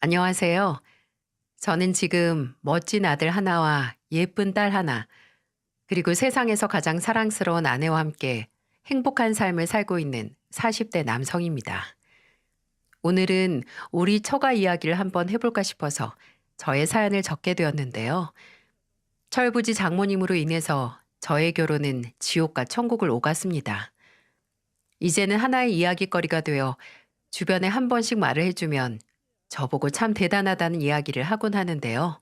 안녕하세요. 저는 지금 멋진 아들 하나와 예쁜 딸 하나, 그리고 세상에서 가장 사랑스러운 아내와 함께 행복한 삶을 살고 있는 40대 남성입니다. 오늘은 우리 처가 이야기를 한번 해볼까 싶어서 저의 사연을 적게 되었는데요. 철부지 장모님으로 인해서 저의 결혼은 지옥과 천국을 오갔습니다. 이제는 하나의 이야기거리가 되어 주변에 한 번씩 말을 해주면 저보고 참 대단하다는 이야기를 하곤 하는데요.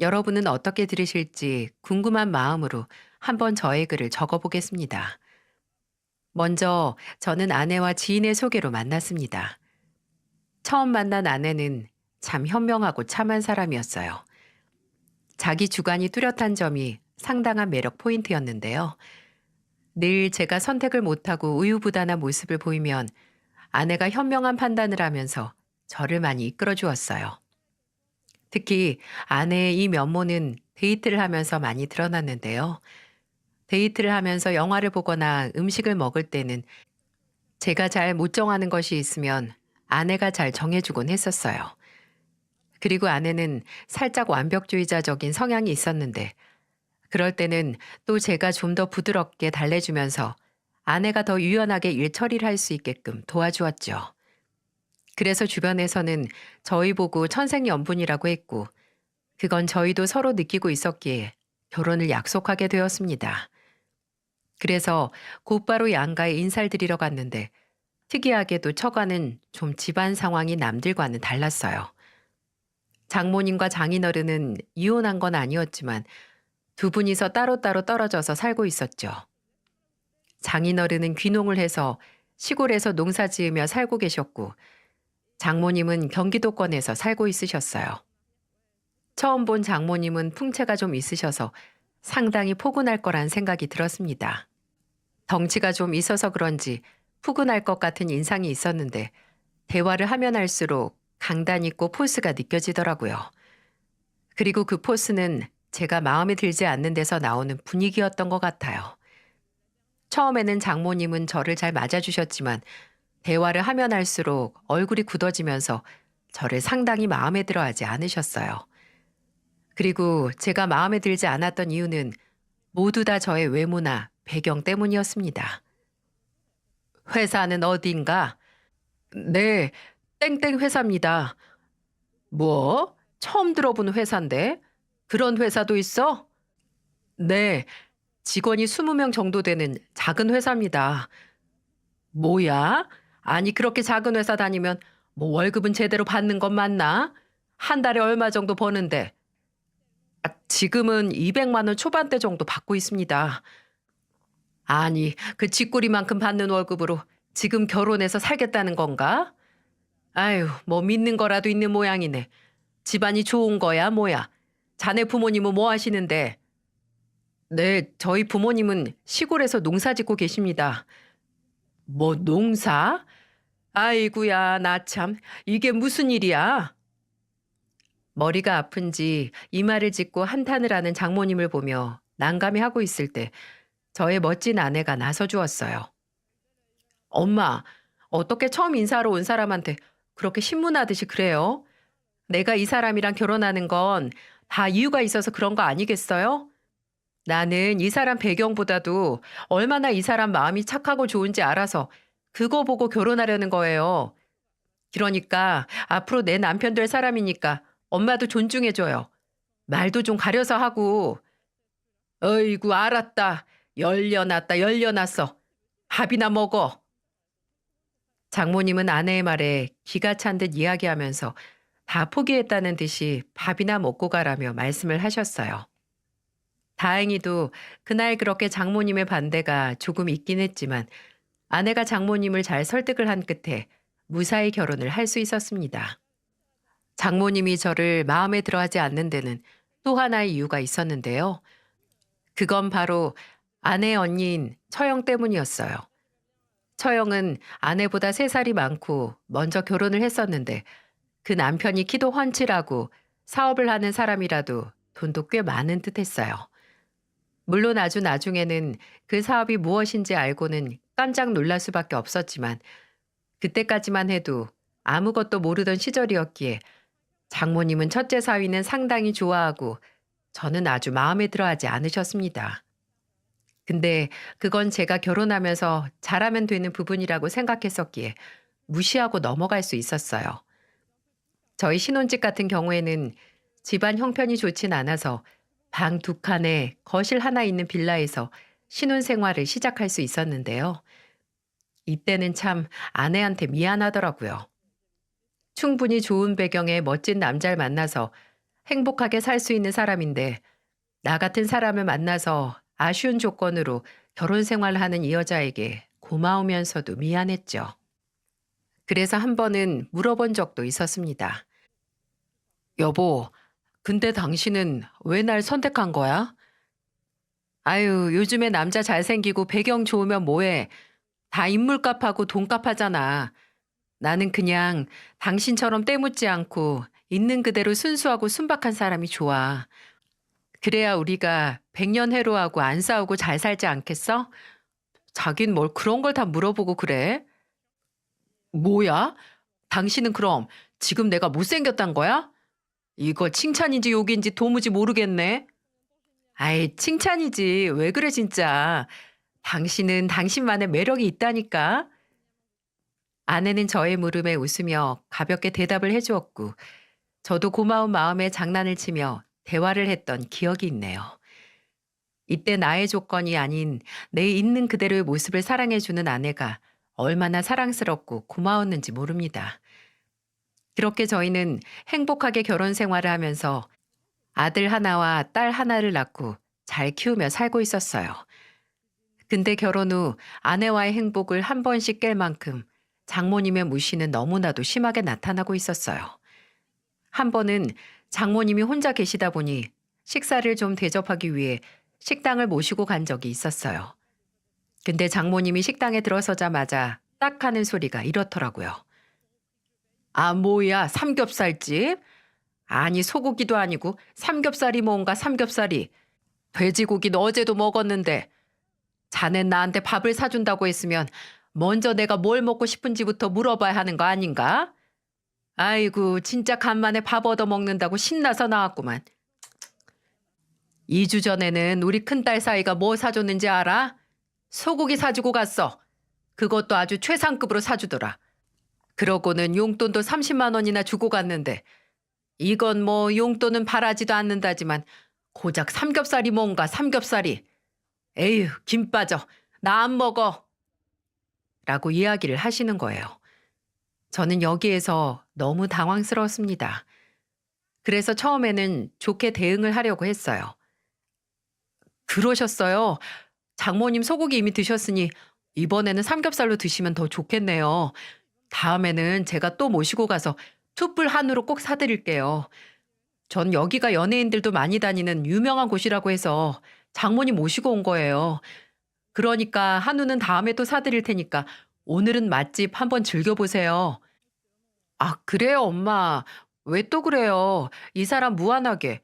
여러분은 어떻게 들으실지 궁금한 마음으로 한번 저의 글을 적어보겠습니다. 먼저 저는 아내와 지인의 소개로 만났습니다. 처음 만난 아내는 참 현명하고 참한 사람이었어요. 자기 주관이 뚜렷한 점이 상당한 매력 포인트였는데요. 늘 제가 선택을 못하고 우유부단한 모습을 보이면 아내가 현명한 판단을 하면서 저를 많이 이끌어 주었어요. 특히 아내의 이 면모는 데이트를 하면서 많이 드러났는데요. 데이트를 하면서 영화를 보거나 음식을 먹을 때는 제가 잘 못 정하는 것이 있으면 아내가 잘 정해주곤 했었어요. 그리고 아내는 살짝 완벽주의자적인 성향이 있었는데 그럴 때는 또 제가 좀 더 부드럽게 달래주면서 아내가 더 유연하게 일 처리를 할 수 있게끔 도와주었죠. 그래서 주변에서는 저희 보고 천생연분이라고 했고 그건 저희도 서로 느끼고 있었기에 결혼을 약속하게 되었습니다. 그래서 곧바로 양가에 인사를 드리러 갔는데 특이하게도 처가는 좀 집안 상황이 남들과는 달랐어요. 장모님과 장인어른은 이혼한 건 아니었지만 두 분이서 따로따로 떨어져서 살고 있었죠. 장인어른은 귀농을 해서 시골에서 농사 지으며 살고 계셨고 장모님은 경기도권에서 살고 있으셨어요. 처음 본 장모님은 풍채가 좀 있으셔서 상당히 포근할 거란 생각이 들었습니다. 덩치가 좀 있어서 그런지 푸근할 것 같은 인상이 있었는데 대화를 하면 할수록 강단 있고 포스가 느껴지더라고요. 그리고 그 포스는 제가 마음에 들지 않는 데서 나오는 분위기였던 것 같아요. 처음에는 장모님은 저를 잘 맞아주셨지만 대화를 하면 할수록 얼굴이 굳어지면서 저를 상당히 마음에 들어 하지 않으셨어요. 그리고 제가 마음에 들지 않았던 이유는 모두 다 저의 외모나 배경 때문이었습니다. 회사는 어딘가? 네, 땡땡 회사입니다. 뭐? 처음 들어보는 회사인데? 그런 회사도 있어? 네, 직원이 20명 정도 되는 작은 회사입니다. 뭐야? 아니, 그렇게 작은 회사 다니면 뭐 월급은 제대로 받는 건 맞나? 한 달에 얼마 정도 버는데? 지금은 200만 원 초반대 정도 받고 있습니다. 아니, 그 쥐꼬리만큼 받는 월급으로 지금 결혼해서 살겠다는 건가? 아유, 뭐 믿는 거라도 있는 모양이네. 집안이 좋은 거야, 뭐야? 자네 부모님은 뭐 하시는데? 네, 저희 부모님은 시골에서 농사 짓고 계십니다. 뭐 농사? 아이구야, 나 참. 이게 무슨 일이야? 머리가 아픈지 이마를 짚고 한탄을 하는 장모님을 보며 난감해하고 있을 때 저의 멋진 아내가 나서 주었어요. 엄마, 어떻게 처음 인사하러 온 사람한테 그렇게 신문하듯이 그래요? 내가 이 사람이랑 결혼하는 건 다 이유가 있어서 그런 거 아니겠어요? 나는 이 사람 배경보다도 얼마나 이 사람 마음이 착하고 좋은지 알아서 그거 보고 결혼하려는 거예요. 그러니까 앞으로 내 남편 될 사람이니까 엄마도 존중해줘요. 말도 좀 가려서 하고. 어이구, 알았다. 열려놨다, 열려놨어. 밥이나 먹어. 장모님은 아내의 말에 기가 찬 듯 이야기하면서 다 포기했다는 듯이 밥이나 먹고 가라며 말씀을 하셨어요. 다행히도 그날 그렇게 장모님의 반대가 조금 있긴 했지만 아내가 장모님을 잘 설득을 한 끝에 무사히 결혼을 할 수 있었습니다. 장모님이 저를 마음에 들어하지 않는 데는 또 하나의 이유가 있었는데요. 그건 바로 아내 언니인 처형 때문이었어요. 처형은 아내보다 3살이 많고 먼저 결혼을 했었는데 그 남편이 키도 훤칠하고 사업을 하는 사람이라도 돈도 꽤 많은 듯 했어요. 물론 아주 나중에는 그 사업이 무엇인지 알고는 깜짝 놀랄 수밖에 없었지만 그때까지만 해도 아무것도 모르던 시절이었기에 장모님은 첫째 사위는 상당히 좋아하고 저는 아주 마음에 들어하지 않으셨습니다. 근데 그건 제가 결혼하면서 잘하면 되는 부분이라고 생각했었기에 무시하고 넘어갈 수 있었어요. 저희 신혼집 같은 경우에는 집안 형편이 좋진 않아서 방 두 칸에 거실 하나 있는 빌라에서 신혼생활을 시작할 수 있었는데요. 이때는 참 아내한테 미안하더라고요. 충분히 좋은 배경의 멋진 남자를 만나서 행복하게 살 수 있는 사람인데 나 같은 사람을 만나서 아쉬운 조건으로 결혼 생활을 하는 이 여자에게 고마우면서도 미안했죠. 그래서 한 번은 물어본 적도 있었습니다. 여보, 근데 당신은 왜 날 선택한 거야? 아유, 요즘에 남자 잘생기고 배경 좋으면 뭐해. 다 인물값하고 돈값하잖아. 나는 그냥 당신처럼 때묻지 않고 있는 그대로 순수하고 순박한 사람이 좋아. 그래야 우리가 백년 해로하고 안 싸우고 잘 살지 않겠어? 자긴 뭘 그런 걸 다 물어보고 그래? 뭐야? 당신은 그럼 지금 내가 못생겼단 거야? 이거 칭찬인지 욕인지 도무지 모르겠네. 아이, 칭찬이지. 왜 그래, 진짜. 당신은 당신만의 매력이 있다니까. 아내는 저의 물음에 웃으며 가볍게 대답을 해주었고, 저도 고마운 마음에 장난을 치며 대화를 했던 기억이 있네요. 이때 나의 조건이 아닌 내 있는 그대로의 모습을 사랑해주는 아내가 얼마나 사랑스럽고 고마웠는지 모릅니다. 그렇게 저희는 행복하게 결혼 생활을 하면서 아들 하나와 딸 하나를 낳고 잘 키우며 살고 있었어요. 근데 결혼 후 아내와의 행복을 한 번씩 깰 만큼 장모님의 무시는 너무나도 심하게 나타나고 있었어요. 한 번은 장모님이 혼자 계시다 보니 식사를 좀 대접하기 위해 식당을 모시고 간 적이 있었어요. 근데 장모님이 식당에 들어서자마자 딱 하는 소리가 이렇더라고요. 아, 뭐야, 삼겹살집? 아니, 소고기도 아니고 삼겹살이 뭔가 삼겹살이. 돼지고기는 어제도 먹었는데 자넨 나한테 밥을 사준다고 했으면 먼저 내가 뭘 먹고 싶은지부터 물어봐야 하는 거 아닌가? 아이고, 진짜 간만에 밥 얻어 먹는다고 신나서 나왔구만. 2주 전에는 우리 큰딸 사이가 뭐 사줬는지 알아? 소고기 사주고 갔어. 그것도 아주 최상급으로 사주더라. 그러고는 용돈도 30만 원이나 주고 갔는데 이건 뭐 용돈은 바라지도 않는다지만 고작 삼겹살이 뭔가 삼겹살이. 에휴, 김 빠져. 나 안 먹어. 라고 이야기를 하시는 거예요. 저는 여기에서 너무 당황스러웠습니다. 그래서 처음에는 좋게 대응을 하려고 했어요. 그러셨어요. 장모님 소고기 이미 드셨으니 이번에는 삼겹살로 드시면 더 좋겠네요. 다음에는 제가 또 모시고 가서 툭불 한우로 꼭 사드릴게요. 전 여기가 연예인들도 많이 다니는 유명한 곳이라고 해서 장모님 모시고 온 거예요. 그러니까 한우는 다음에 또 사드릴 테니까 오늘은 맛집 한번 즐겨보세요. 아, 그래요, 엄마. 왜 또 그래요? 이 사람 무한하게.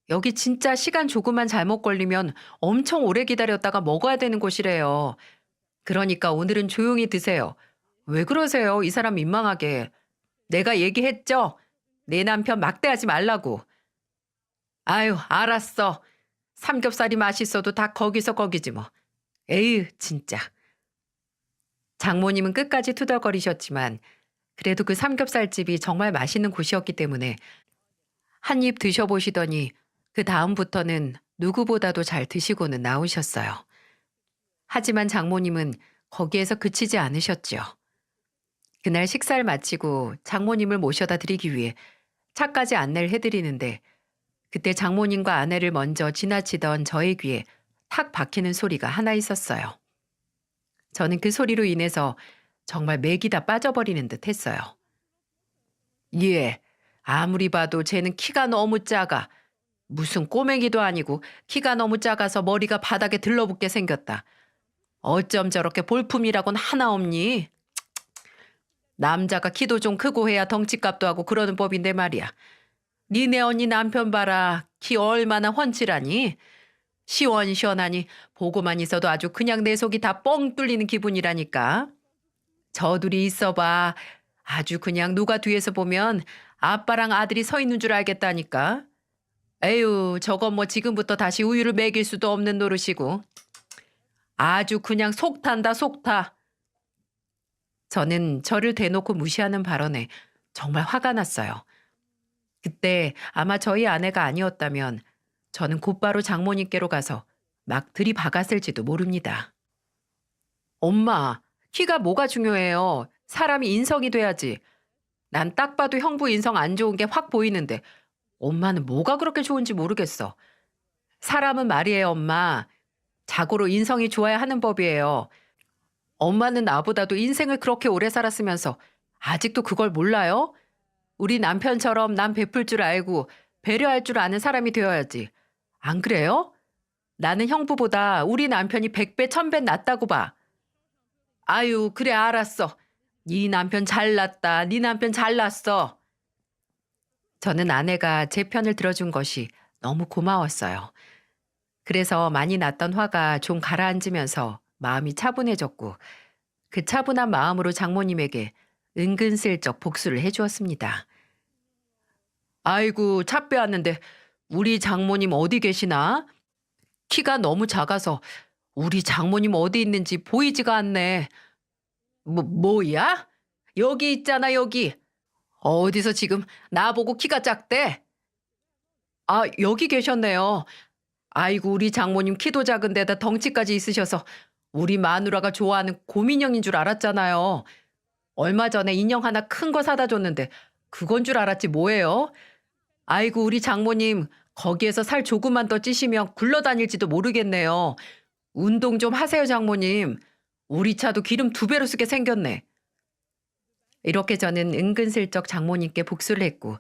여기 진짜 시간 조금만 잘못 걸리면 엄청 오래 기다렸다가 먹어야 되는 곳이래요. 그러니까 오늘은 조용히 드세요. 왜 그러세요? 이 사람 민망하게. 내가 얘기했죠? 내 남편 막대하지 말라고. 아유, 알았어. 삼겹살이 맛있어도 다 거기서 거기지 뭐. 에휴, 진짜. 장모님은 끝까지 투덜거리셨지만 그래도 그 삼겹살집이 정말 맛있는 곳이었기 때문에 한 입 드셔보시더니 그 다음부터는 누구보다도 잘 드시고는 나오셨어요. 하지만 장모님은 거기에서 그치지 않으셨죠. 그날 식사를 마치고 장모님을 모셔다 드리기 위해 차까지 안내를 해드리는데 그때 장모님과 아내를 먼저 지나치던 저의 귀에 탁 박히는 소리가 하나 있었어요. 저는 그 소리로 인해서 정말 맥이 다 빠져버리는 듯 했어요. 예, 아무리 봐도 쟤는 키가 너무 작아. 무슨 꼬맹이도 아니고 키가 너무 작아서 머리가 바닥에 들러붙게 생겼다. 어쩜 저렇게 볼품이라곤 하나 없니? 남자가 키도 좀 크고 해야 덩치값도 하고 그러는 법인데 말이야. 니네 언니 남편 봐라. 키 얼마나 훤칠하니? 시원시원하니 보고만 있어도 아주 그냥 내 속이 다 뻥 뚫리는 기분이라니까. 저 둘이 있어봐. 아주 그냥 누가 뒤에서 보면 아빠랑 아들이 서 있는 줄 알겠다니까. 에휴, 저건 뭐 지금부터 다시 우유를 먹일 수도 없는 노릇이고. 아주 그냥 속 탄다, 속 타. 저는 저를 대놓고 무시하는 발언에 정말 화가 났어요. 그때 아마 저희 아내가 아니었다면 저는 곧바로 장모님께로 가서 막 들이박았을지도 모릅니다. 엄마, 키가 뭐가 중요해요? 사람이 인성이 돼야지. 난 딱 봐도 형부 인성 안 좋은 게 확 보이는데 엄마는 뭐가 그렇게 좋은지 모르겠어. 사람은 말이에요, 엄마. 자고로 인성이 좋아야 하는 법이에요. 엄마는 나보다도 인생을 그렇게 오래 살았으면서 아직도 그걸 몰라요? 우리 남편처럼 남 베풀 줄 알고 배려할 줄 아는 사람이 되어야지. 안 그래요? 나는 형부보다 우리 남편이 100배, 1000배 낫다고 봐. 아유, 그래, 알았어. 네 남편 잘났다. 네 남편 잘났어. 저는 아내가 제 편을 들어준 것이 너무 고마웠어요. 그래서 많이 났던 화가 좀 가라앉으면서 마음이 차분해졌고 그 차분한 마음으로 장모님에게 은근슬쩍 복수를 해주었습니다. 아이고, 차 빼왔는데 우리 장모님 어디 계시나? 키가 너무 작아서 우리 장모님 어디 있는지 보이지가 않네. 뭐야? 여기 있잖아, 여기. 어디서 지금 나보고 키가 작대? 아, 여기 계셨네요. 아이고, 우리 장모님 키도 작은 데다 덩치까지 있으셔서 우리 마누라가 좋아하는 곰인형인 줄 알았잖아요. 얼마 전에 인형 하나 큰 거 사다 줬는데 그건 줄 알았지 뭐예요? 아이고, 우리 장모님 거기에서 살 조금만 더 찌시면 굴러다닐지도 모르겠네요. 운동 좀 하세요, 장모님. 우리 차도 기름 2배로 쓰게 생겼네. 이렇게 저는 은근슬쩍 장모님께 복수를 했고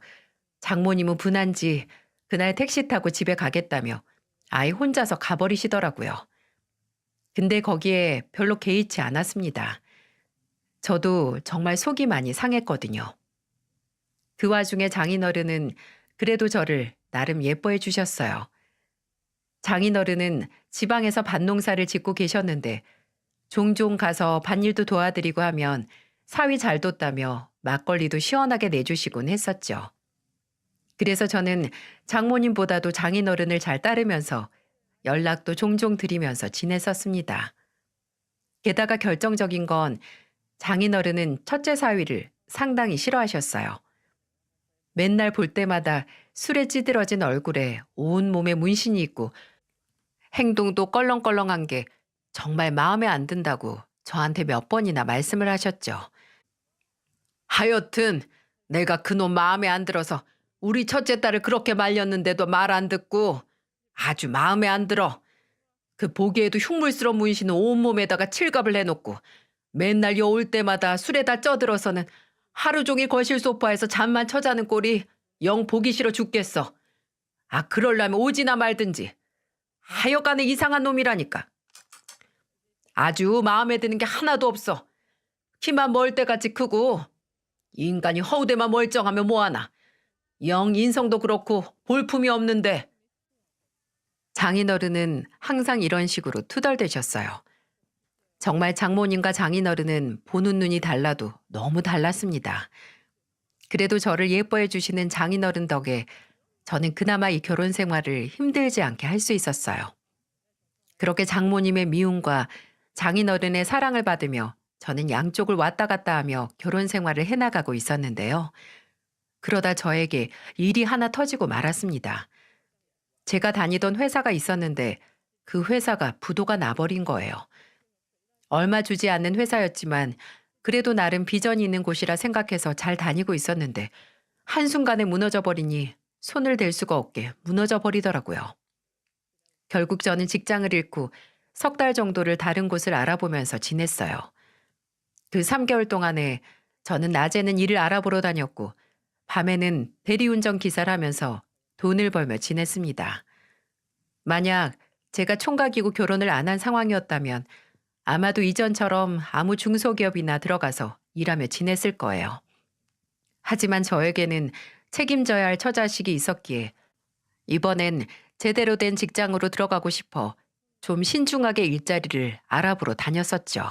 장모님은 분한지 그날 택시 타고 집에 가겠다며 아예 혼자서 가버리시더라고요. 근데 거기에 별로 개의치 않았습니다. 저도 정말 속이 많이 상했거든요. 그 와중에 장인어른은 그래도 저를 나름 예뻐해 주셨어요. 장인어른은 지방에서 밭농사를 짓고 계셨는데 종종 가서 밭일도 도와드리고 하면 사위 잘 뒀다며 막걸리도 시원하게 내주시곤 했었죠. 그래서 저는 장모님보다도 장인어른을 잘 따르면서 연락도 종종 드리면서 지냈었습니다. 게다가 결정적인 건 장인어른은 첫째 사위를 상당히 싫어하셨어요. 맨날 볼 때마다 술에 찌들어진 얼굴에 온몸에 문신이 있고 행동도 껄렁껄렁한 게 정말 마음에 안 든다고 저한테 몇 번이나 말씀을 하셨죠. 하여튼 내가 그놈 마음에 안 들어서 우리 첫째 딸을 그렇게 말렸는데도 말 안 듣고 아주 마음에 안 들어. 그 보기에도 흉물스러운 문신은 온몸에다가 칠갑을 해놓고 맨날 여 올 때마다 술에다 쪄들어서는 하루 종일 거실 소파에서 잠만 쳐자는 꼴이 영 보기 싫어 죽겠어. 아, 그럴라면 오지나 말든지. 하여간에 이상한 놈이라니까. 아주 마음에 드는 게 하나도 없어. 키만 멀때같이 크고 인간이 허우대만 멀쩡하면 뭐하나. 영 인성도 그렇고 볼품이 없는데. 장인어른은 항상 이런 식으로 투덜대셨어요. 정말 장모님과 장인어른은 보는 눈이 달라도 너무 달랐습니다. 그래도 저를 예뻐해 주시는 장인어른 덕에 저는 그나마 이 결혼 생활을 힘들지 않게 할 수 있었어요. 그렇게 장모님의 미움과 장인어른의 사랑을 받으며 저는 양쪽을 왔다 갔다 하며 결혼 생활을 해나가고 있었는데요. 그러다 저에게 일이 하나 터지고 말았습니다. 제가 다니던 회사가 있었는데 그 회사가 부도가 나버린 거예요. 얼마 주지 않는 회사였지만 그래도 나름 비전이 있는 곳이라 생각해서 잘 다니고 있었는데 한순간에 무너져 버리니 손을 댈 수가 없게 무너져 버리더라고요. 결국 저는 직장을 잃고 3달 정도를 다른 곳을 알아보면서 지냈어요. 그 3개월 동안에 저는 낮에는 일을 알아보러 다녔고 밤에는 대리운전 기사를 하면서 돈을 벌며 지냈습니다. 만약 제가 총각이고 결혼을 안 한 상황이었다면 아마도 이전처럼 아무 중소기업이나 들어가서 일하며 지냈을 거예요. 하지만 저에게는 책임져야 할 처자식이 있었기에 이번엔 제대로 된 직장으로 들어가고 싶어 좀 신중하게 일자리를 알아보러 다녔었죠.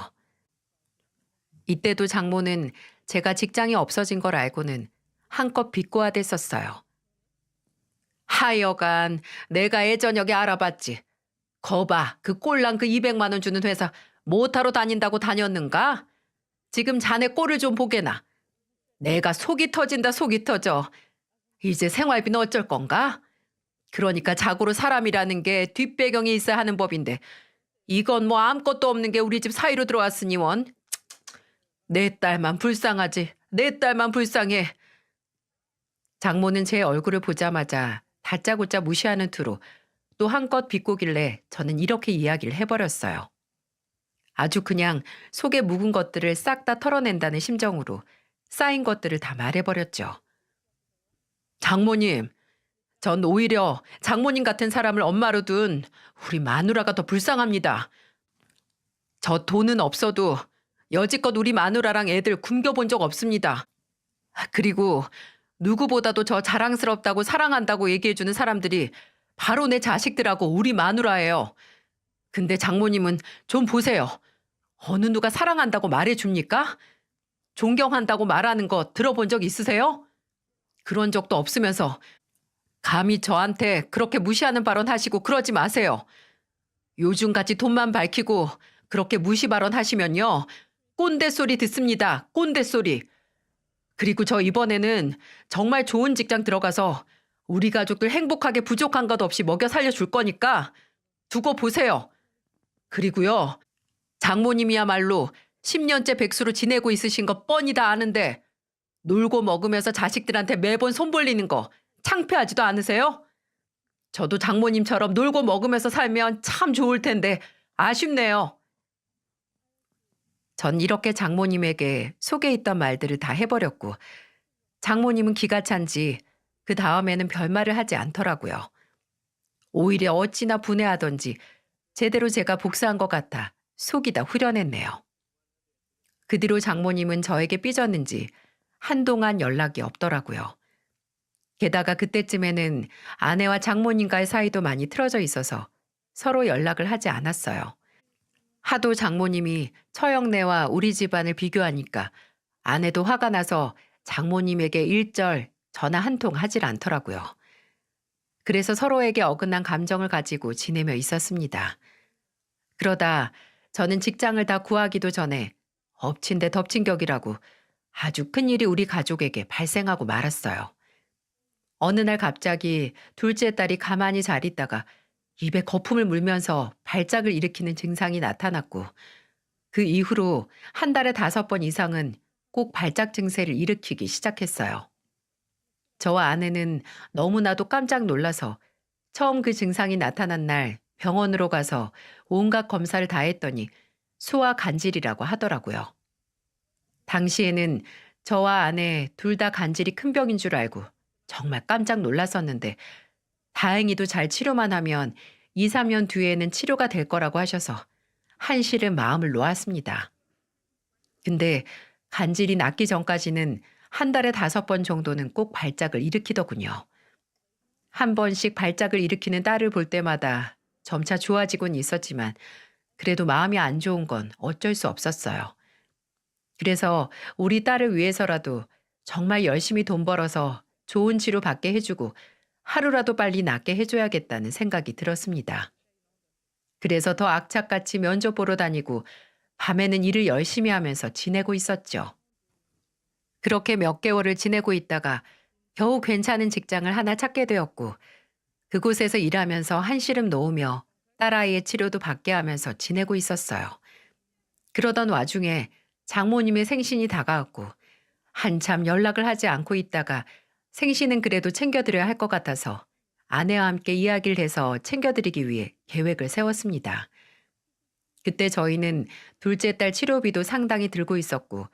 이때도 장모는 제가 직장이 없어진 걸 알고는 한껏 비꼬아댔었어요. 하여간 내가 예전역에 알아봤지. 거봐, 그 꼴랑 그 200만 원 주는 회사 뭐하러 다닌다고 다녔는가? 지금 자네 꼴을 좀 보게나. 내가 속이 터진다 속이 터져. 이제 생활비는 어쩔 건가? 그러니까 자고로 사람이라는 게 뒷배경이 있어야 하는 법인데 이건 뭐 아무것도 없는 게 우리 집 사이로 들어왔으니 원. 내 딸만 불쌍하지. 내 딸만 불쌍해. 장모는 제 얼굴을 보자마자 다짜고짜 무시하는 투로 또 한껏 비꼬길래 저는 이렇게 이야기를 해버렸어요. 아주 그냥 속에 묵은 것들을 싹 다 털어낸다는 심정으로 쌓인 것들을 다 말해버렸죠. 장모님, 전 오히려 장모님 같은 사람을 엄마로 둔 우리 마누라가 더 불쌍합니다. 저 돈은 없어도 여지껏 우리 마누라랑 애들 굶겨본 적 없습니다. 그리고 누구보다도 저 자랑스럽다고 사랑한다고 얘기해주는 사람들이 바로 내 자식들하고 우리 마누라예요. 근데 장모님은 좀 보세요. 어느 누가 사랑한다고 말해줍니까? 존경한다고 말하는 거 들어본 적 있으세요? 그런 적도 없으면서 감히 저한테 그렇게 무시하는 발언 하시고 그러지 마세요. 요즘같이 돈만 밝히고 그렇게 무시 발언 하시면요. 꼰대 소리 듣습니다. 꼰대 소리. 그리고 저 이번에는 정말 좋은 직장 들어가서 우리 가족들 행복하게 부족한 것 없이 먹여 살려줄 거니까 두고 보세요. 그리고요. 장모님이야말로 10년째 백수로 지내고 있으신 거 뻔히 다 아는데 놀고 먹으면서 자식들한테 매번 손 벌리는 거 창피하지도 않으세요? 저도 장모님처럼 놀고 먹으면서 살면 참 좋을 텐데 아쉽네요. 전 이렇게 장모님에게 속에 있던 말들을 다 해버렸고 장모님은 기가 찬지 그 다음에는 별말을 하지 않더라고요. 오히려 어찌나 분해하던지 제대로 제가 복수한 것 같아 속이 다 후련했네요. 그 뒤로 장모님은 저에게 삐졌는지 한동안 연락이 없더라고요. 게다가 그때쯤에는 아내와 장모님과의 사이도 많이 틀어져 있어서 서로 연락을 하지 않았어요. 하도 장모님이 처형네와 우리 집안을 비교하니까 아내도 화가 나서 장모님에게 일절 전화 한 통 하질 않더라고요. 그래서 서로에게 어긋난 감정을 가지고 지내며 있었습니다. 그러다 저는 직장을 다 구하기도 전에 엎친 데 덮친 격이라고 아주 큰일이 우리 가족에게 발생하고 말았어요. 어느 날 갑자기 둘째 딸이 가만히 잘 있다가 입에 거품을 물면서 발작을 일으키는 증상이 나타났고 그 이후로 한 달에 5번 이상은 꼭 발작 증세를 일으키기 시작했어요. 저와 아내는 너무나도 깜짝 놀라서 처음 그 증상이 나타난 날 병원으로 가서 온갖 검사를 다 했더니 소아 간질이라고 하더라고요. 당시에는 저와 아내 둘 다 간질이 큰 병인 줄 알고 정말 깜짝 놀랐었는데 다행히도 잘 치료만 하면 2, 3년 뒤에는 치료가 될 거라고 하셔서 한시름 마음을 놓았습니다. 근데 간질이 낫기 전까지는 한 달에 5번 정도는 꼭 발작을 일으키더군요. 한 번씩 발작을 일으키는 딸을 볼 때마다 점차 좋아지곤 있었지만 그래도 마음이 안 좋은 건 어쩔 수 없었어요. 그래서 우리 딸을 위해서라도 정말 열심히 돈 벌어서 좋은 치료 받게 해주고 하루라도 빨리 낫게 해줘야겠다는 생각이 들었습니다. 그래서 더 악착같이 면접 보러 다니고 밤에는 일을 열심히 하면서 지내고 있었죠. 그렇게 몇 개월을 지내고 있다가 겨우 괜찮은 직장을 하나 찾게 되었고 그곳에서 일하면서 한시름 놓으며 딸아이의 치료도 받게 하면서 지내고 있었어요. 그러던 와중에 장모님의 생신이 다가왔고 한참 연락을 하지 않고 있다가 생신은 그래도 챙겨드려야 할 것 같아서 아내와 함께 이야기를 해서 챙겨드리기 위해 계획을 세웠습니다. 그때 저희는 둘째 딸 치료비도 상당히 들고 있었고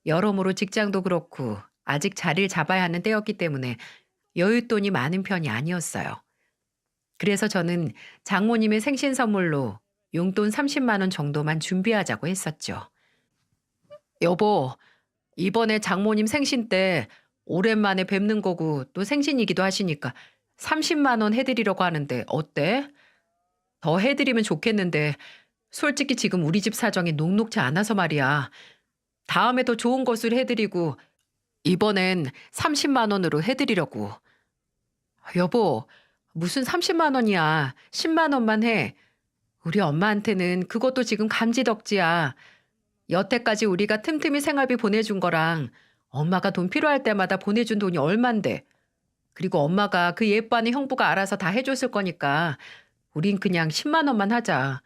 여러모로 직장도 그렇고 아직 자리를 잡아야 하는 때였기 때문에 여윳돈이 많은 편이 아니었어요. 그래서 저는 장모님의 생신 선물로 용돈 30만 원 정도만 준비하자고 했었죠. 여보, 이번에 장모님 생신 때 오랜만에 뵙는 거고 또 생신이기도 하시니까 30만 원 해드리려고 하는데 어때? 더 해드리면 좋겠는데 솔직히 지금 우리 집 사정이 녹록지 않아서 말이야. 다음에 더 좋은 것을 해드리고 이번엔 30만 원으로 해드리려고. 여보, 무슨 30만 원이야. 10만 원만 해. 우리 엄마한테는 그것도 지금 감지덕지야. 여태까지 우리가 틈틈이 생활비 보내준 거랑 엄마가 돈 필요할 때마다 보내준 돈이 얼만데. 그리고 엄마가 그 예뻐하는 형부가 알아서 다 해줬을 거니까 우린 그냥 10만 원만 하자.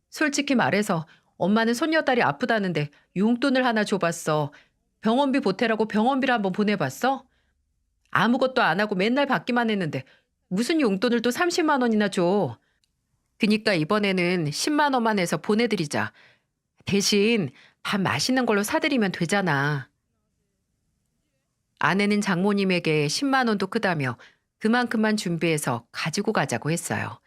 솔직히 말해서 엄마는 손녀딸이 아프다는데 용돈을 하나 줘봤어. 병원비 보태라고 병원비를 한번 보내봤어? 아무것도 안 하고 맨날 받기만 했는데 무슨 용돈을 또 30만 원이나 줘. 그니까 이번에는 10만 원만 해서 보내드리자. 대신 밥 맛있는 걸로 사드리면 되잖아. 아내는 장모님에게 10만 원도 크다며 그만큼만 준비해서 가지고 가자고 했어요.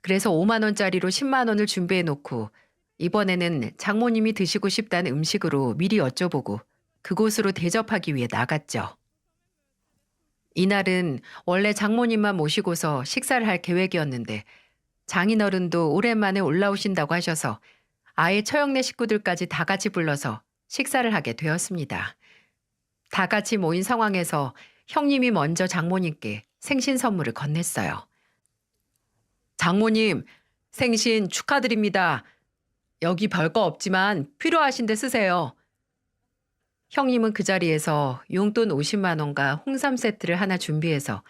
그래서 5만 원짜리로 10만 원을 준비해 놓고 이번에는 장모님이 드시고 싶다는 음식으로 미리 여쭤보고 그곳으로 대접하기 위해 나갔죠. 이날은 원래 장모님만 모시고서 식사를 할 계획이었는데 장인어른도 오랜만에 올라오신다고 하셔서 아예 처형네 식구들까지 다 같이 불러서 식사를 하게 되었습니다. 다 같이 모인 상황에서 형님이 먼저 장모님께 생신 선물을 건넸어요. 장모님, 생신 축하드립니다. 여기 별거 없지만 필요하신데 쓰세요. 형님은 그 자리에서 용돈 50만 원과 홍삼 세트를 하나 준비해서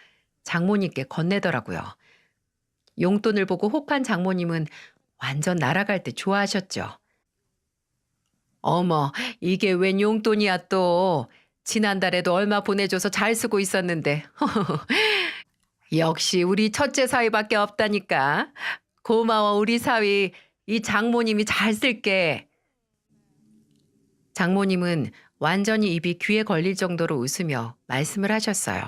장모님께 건네더라고요. 용돈을 보고 혹한 장모님은 완전 날아갈 때 좋아하셨죠. 어머, 이게 웬 용돈이야 또. 지난달에도 얼마 보내줘서 잘 쓰고 있었는데. 역시 우리 첫째 사위밖에 없다니까. 고마워 우리 사위. 이 장모님이 잘 쓸게. 장모님은 완전히 입이 귀에 걸릴 정도로 웃으며 말씀을 하셨어요.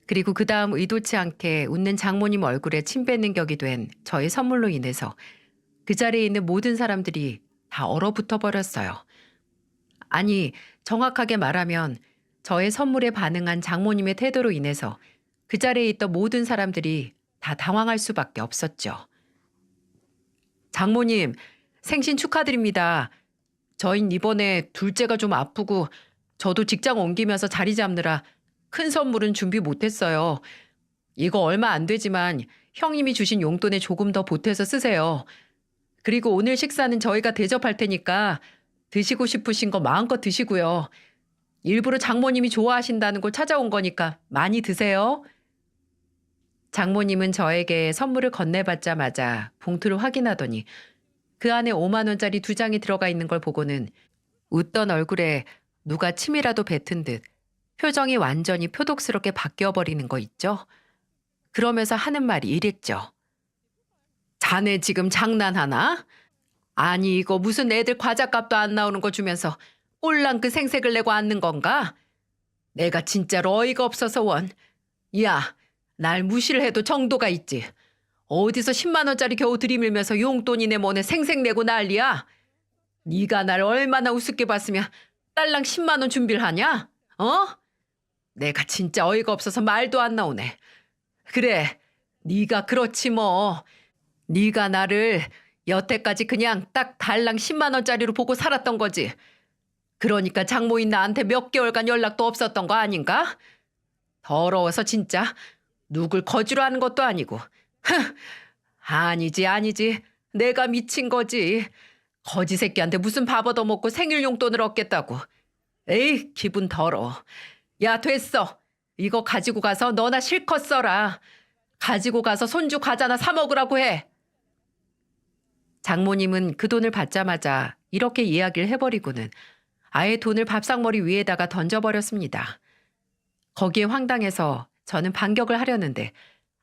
그리고 그 다음 의도치 않게 웃는 장모님 얼굴에 침 뱉는 격이 된 저의 선물로 인해서 그 자리에 있는 모든 사람들이 다 얼어붙어 버렸어요. 아니, 정확하게 말하면 저의 선물에 반응한 장모님의 태도로 인해서 그 자리에 있던 모든 사람들이 다 당황할 수밖에 없었죠. 장모님, 생신 축하드립니다. 저흰 이번에 둘째가 좀 아프고 저도 직장 옮기면서 자리 잡느라 큰 선물은 준비 못했어요. 이거 얼마 안 되지만 형님이 주신 용돈에 조금 더 보태서 쓰세요. 그리고 오늘 식사는 저희가 대접할 테니까 드시고 싶으신 거 마음껏 드시고요. 일부러 장모님이 좋아하신다는 걸 찾아온 거니까 많이 드세요. 장모님은 저에게 선물을 건네받자마자 봉투를 확인하더니 그 안에 5만 원짜리 2장이 들어가 있는 걸 보고는 웃던 얼굴에 누가 침이라도 뱉은 듯 표정이 완전히 표독스럽게 바뀌어버리는 거 있죠? 그러면서 하는 말이 이랬죠. 자네 지금 장난하나? 아니 이거 무슨 애들 과자값도 안 나오는 거 주면서 꼴랑 그 생색을 내고 앉는 건가? 내가 진짜로 어이가 없어서 원. 야, 날 무시를 해도 정도가 있지. 어디서 10만 원짜리 겨우 들이밀면서 용돈이네 뭐네 생색내고 난리야. 네가 날 얼마나 우습게 봤으면 딸랑 10만 원 준비를 하냐? 어? 내가 진짜 어이가 없어서 말도 안 나오네. 그래, 네가 그렇지 뭐. 네가 나를 여태까지 그냥 딱 달랑 10만 원짜리로 보고 살았던 거지. 그러니까 장모인 나한테 몇 개월간 연락도 없었던 거 아닌가? 더러워서 진짜 누굴 거지로 하는 것도 아니고. 아니지 아니지. 내가 미친 거지. 거지 새끼한테 무슨 밥 얻어먹고 생일 용돈을 얻겠다고. 에이 기분 더러워. 야 됐어. 이거 가지고 가서 너나 실컷 써라. 가지고 가서 손주 과자나 사 먹으라고 해. 장모님은 그 돈을 받자마자 이렇게 이야기를 해버리고는 아예 돈을 밥상머리 위에다가 던져버렸습니다. 거기에 황당해서 저는 반격을 하려는데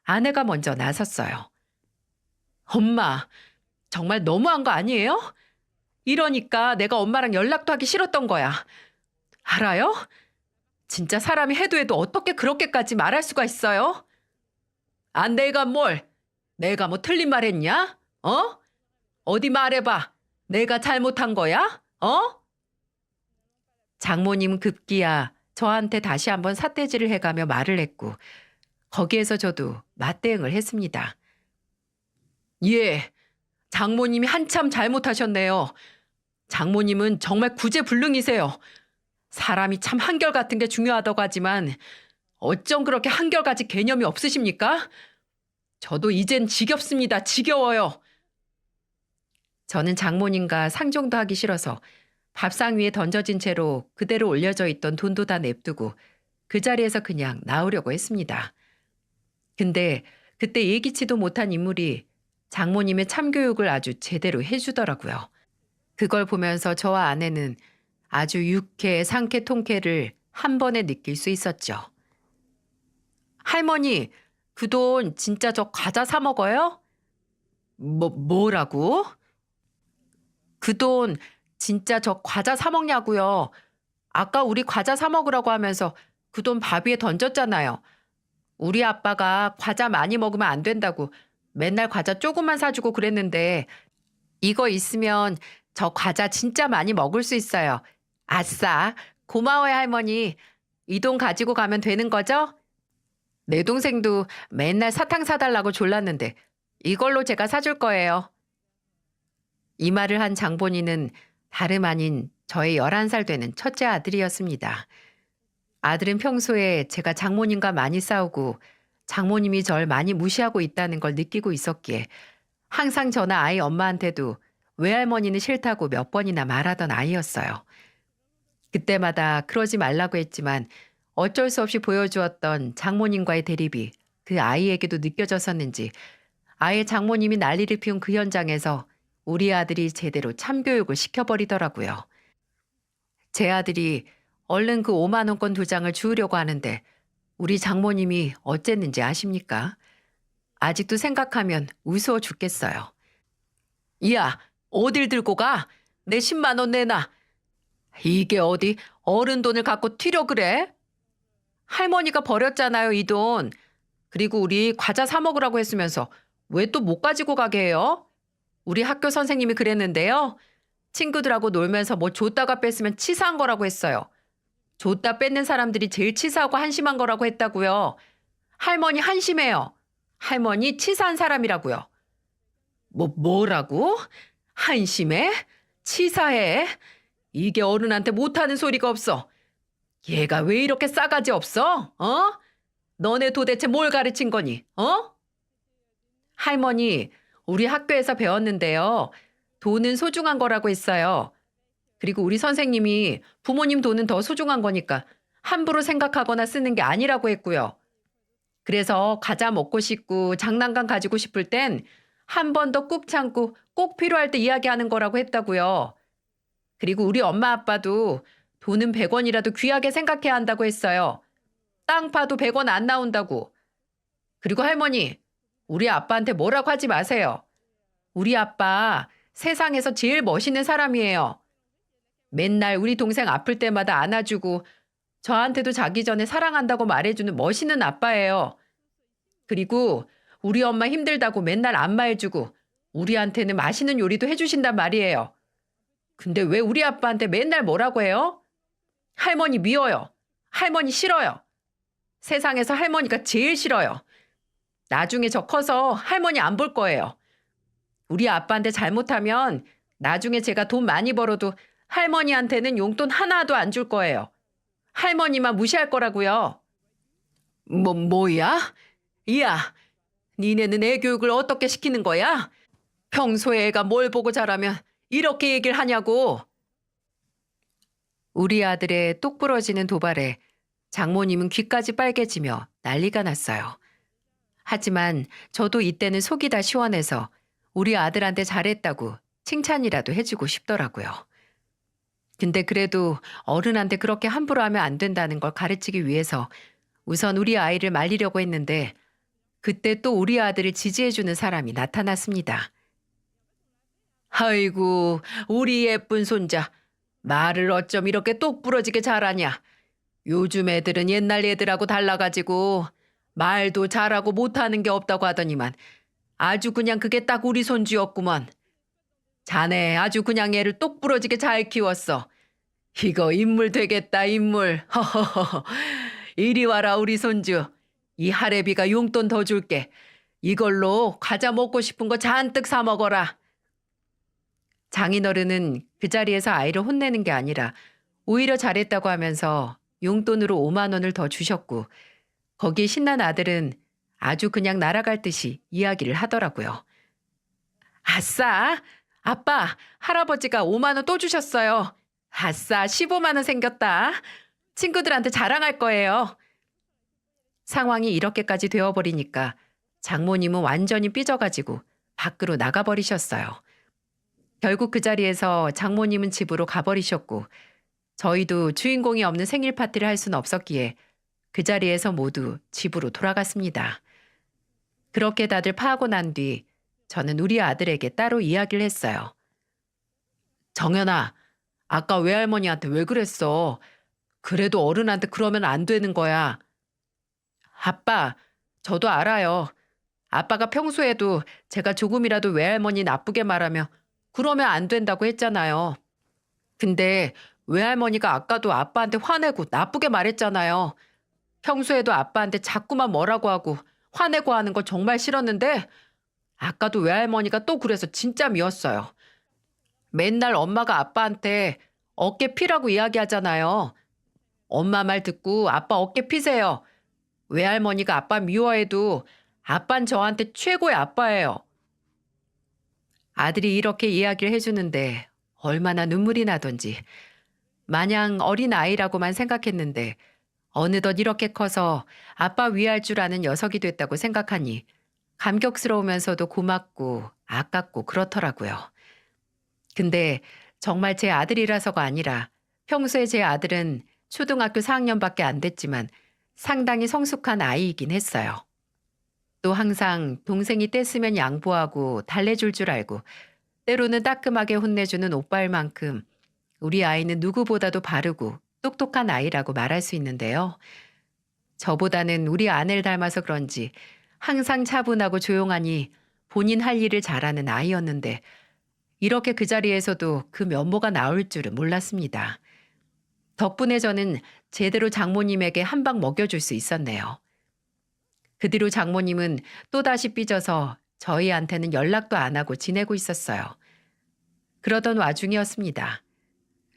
아내가 먼저 나섰어요. 엄마, 정말 너무한 거 아니에요? 이러니까 내가 엄마랑 연락도 하기 싫었던 거야. 알아요? 진짜 사람이 해도 어떻게 그렇게까지 말할 수가 있어요? 아, 내가 뭘? 내가 뭐 틀린 말 했냐? 어? 어디 말해봐. 내가 잘못한 거야? 어? 장모님 급기야 저한테 다시 한번 삿대질을 해가며 말을 했고 거기에서 저도 맞대응을 했습니다. 예, 장모님이 한참 잘못하셨네요. 장모님은 정말 구제불능이세요. 사람이 참 한결같은 게 중요하다고 하지만 어쩜 그렇게 한결같이 개념이 없으십니까? 저도 이젠 지겹습니다. 지겨워요. 저는 장모님과 상종도 하기 싫어서 밥상 위에 던져진 채로 그대로 올려져 있던 돈도 다 냅두고 그 자리에서 그냥 나오려고 했습니다. 근데 그때 예기치도 못한 인물이 장모님의 참교육을 아주 제대로 해주더라고요. 그걸 보면서 저와 아내는 아주 유쾌, 상쾌, 통쾌를 한 번에 느낄 수 있었죠. 할머니, 그 돈 진짜 저 과자 사 먹어요? 뭐라고? 그 돈 진짜 저 과자 사 먹냐고요. 아까 우리 과자 사 먹으라고 하면서 그 돈 밥 위에 던졌잖아요. 우리 아빠가 과자 많이 먹으면 안 된다고 맨날 과자 조금만 사주고 그랬는데 이거 있으면 저 과자 진짜 많이 먹을 수 있어요. 아싸, 고마워요 할머니. 이 돈 가지고 가면 되는 거죠? 내 동생도 맨날 사탕 사달라고 졸랐는데 이걸로 제가 사줄 거예요. 이 말을 한 장본인은 다름 아닌 저의 11살 되는 첫째 아들이었습니다. 아들은 평소에 제가 장모님과 많이 싸우고 장모님이 절 많이 무시하고 있다는 걸 느끼고 있었기에 항상 저나 아이 엄마한테도 외할머니는 싫다고 몇 번이나 말하던 아이였어요. 그때마다 그러지 말라고 했지만 어쩔 수 없이 보여주었던 장모님과의 대립이 그 아이에게도 느껴졌었는지 아예 장모님이 난리를 피운 그 현장에서 우리 아들이 제대로 참교육을 시켜버리더라고요. 제 아들이 얼른 그 5만 원권 2장을 주우려고 하는데 우리 장모님이 어쨌는지 아십니까? 아직도 생각하면 우스워 죽겠어요. 야, 어딜 들고 가? 내 10만 원 내놔. 이게 어디 어른 돈을 갖고 튀려 그래? 할머니가 버렸잖아요, 이 돈. 그리고 우리 과자 사 먹으라고 했으면서 왜 또 못 가지고 가게 해요? 우리 학교 선생님이 그랬는데요. 친구들하고 놀면서 뭐 줬다가 뺐으면 치사한 거라고 했어요. 줬다 뺏는 사람들이 제일 치사하고 한심한 거라고 했다고요. 할머니 한심해요. 할머니 치사한 사람이라고요. 뭐라고? 한심해? 치사해? 이게 어른한테 못하는 소리가 없어. 얘가 왜 이렇게 싸가지 없어? 어? 너네 도대체 뭘 가르친 거니? 어? 할머니, 우리 학교에서 배웠는데요. 돈은 소중한 거라고 했어요. 그리고 우리 선생님이 부모님 돈은 더 소중한 거니까 함부로 생각하거나 쓰는 게 아니라고 했고요. 그래서 과자 먹고 싶고 장난감 가지고 싶을 땐 한 번 더 꾹 참고 꼭 필요할 때 이야기하는 거라고 했다고요. 그리고 우리 엄마 아빠도 돈은 100원이라도 귀하게 생각해야 한다고 했어요. 땅 파도 100원 안 나온다고. 그리고 할머니, 우리 아빠한테 뭐라고 하지 마세요. 우리 아빠 세상에서 제일 멋있는 사람이에요. 맨날 우리 동생 아플 때마다 안아주고 저한테도 자기 전에 사랑한다고 말해주는 멋있는 아빠예요. 그리고 우리 엄마 힘들다고 맨날 안마해주고 우리한테는 맛있는 요리도 해주신단 말이에요. 근데 왜 우리 아빠한테 맨날 뭐라고 해요? 할머니 미워요. 할머니 싫어요. 세상에서 할머니가 제일 싫어요. 나중에 저 커서 할머니 안 볼 거예요. 우리 아빠한테 잘못하면 나중에 제가 돈 많이 벌어도 할머니한테는 용돈 하나도 안 줄 거예요. 할머니만 무시할 거라고요. 뭐야? 야, 니네는 애 교육을 어떻게 시키는 거야? 평소에 애가 뭘 보고 자라면 이렇게 얘기를 하냐고. 우리 아들의 똑 부러지는 도발에 장모님은 귀까지 빨개지며 난리가 났어요. 하지만 저도 이때는 속이 다 시원해서 우리 아들한테 잘했다고 칭찬이라도 해주고 싶더라고요. 근데 그래도 어른한테 그렇게 함부로 하면 안 된다는 걸 가르치기 위해서 우선 우리 아이를 말리려고 했는데 그때 또 우리 아들을 지지해주는 사람이 나타났습니다. 아이고, 우리 예쁜 손자. 말을 어쩜 이렇게 똑부러지게 잘하냐. 요즘 애들은 옛날 애들하고 달라가지고 말도 잘하고 못하는 게 없다고 하더니만 아주 그냥 그게 딱 우리 손주였구먼. 자네 아주 그냥 애를 똑부러지게 잘 키웠어. 이거 인물 되겠다, 인물. 허허허. 이리 와라, 우리 손주. 이 할애비가 용돈 더 줄게. 이걸로 과자 먹고 싶은 거 잔뜩 사 먹어라. 장인어른은 그 자리에서 아이를 혼내는 게 아니라 오히려 잘했다고 하면서 용돈으로 5만 원을 더 주셨고 거기에 신난 아들은 아주 그냥 날아갈 듯이 이야기를 하더라고요. 아싸! 아빠, 할아버지가 5만 원 또 주셨어요. 아싸, 15만 원 생겼다. 친구들한테 자랑할 거예요. 상황이 이렇게까지 되어버리니까 장모님은 완전히 삐져가지고 밖으로 나가버리셨어요. 결국 그 자리에서 장모님은 집으로 가버리셨고 저희도 주인공이 없는 생일 파티를 할 수는 없었기에 그 자리에서 모두 집으로 돌아갔습니다. 그렇게 다들 파하고 난 뒤 저는 우리 아들에게 따로 이야기를 했어요. 정연아, 아까 외할머니한테 왜 그랬어? 그래도 어른한테 그러면 안 되는 거야. 아빠, 저도 알아요. 아빠가 평소에도 제가 조금이라도 외할머니 나쁘게 말하면 그러면 안 된다고 했잖아요. 근데 외할머니가 아까도 아빠한테 화내고 나쁘게 말했잖아요. 평소에도 아빠한테 자꾸만 뭐라고 하고 화내고 하는 걸 정말 싫었는데 아까도 외할머니가 또 그래서 진짜 미웠어요. 맨날 엄마가 아빠한테 어깨 피라고 이야기하잖아요. 엄마 말 듣고 아빠 어깨 피세요. 외할머니가 아빠 미워해도 아빤 저한테 최고의 아빠예요. 아들이 이렇게 이야기를 해주는데 얼마나 눈물이 나던지 마냥 어린 아이라고만 생각했는데 어느덧 이렇게 커서 아빠 위할 줄 아는 녀석이 됐다고 생각하니 감격스러우면서도 고맙고 아깝고 그렇더라고요. 근데 정말 제 아들이라서가 아니라 평소에 제 아들은 초등학교 4학년밖에 안 됐지만 상당히 성숙한 아이이긴 했어요. 또 항상 동생이 떼쓰면 양보하고 달래줄 줄 알고 때로는 따끔하게 혼내주는 오빠일 만큼 우리 아이는 누구보다도 바르고 똑똑한 아이라고 말할 수 있는데요. 저보다는 우리 아내를 닮아서 그런지 항상 차분하고 조용하니 본인 할 일을 잘하는 아이였는데 이렇게 그 자리에서도 그 면모가 나올 줄은 몰랐습니다. 덕분에 저는 제대로 장모님에게 한 방 먹여줄 수 있었네요. 그 뒤로 장모님은 또다시 삐져서 저희한테는 연락도 안 하고 지내고 있었어요. 그러던 와중이었습니다.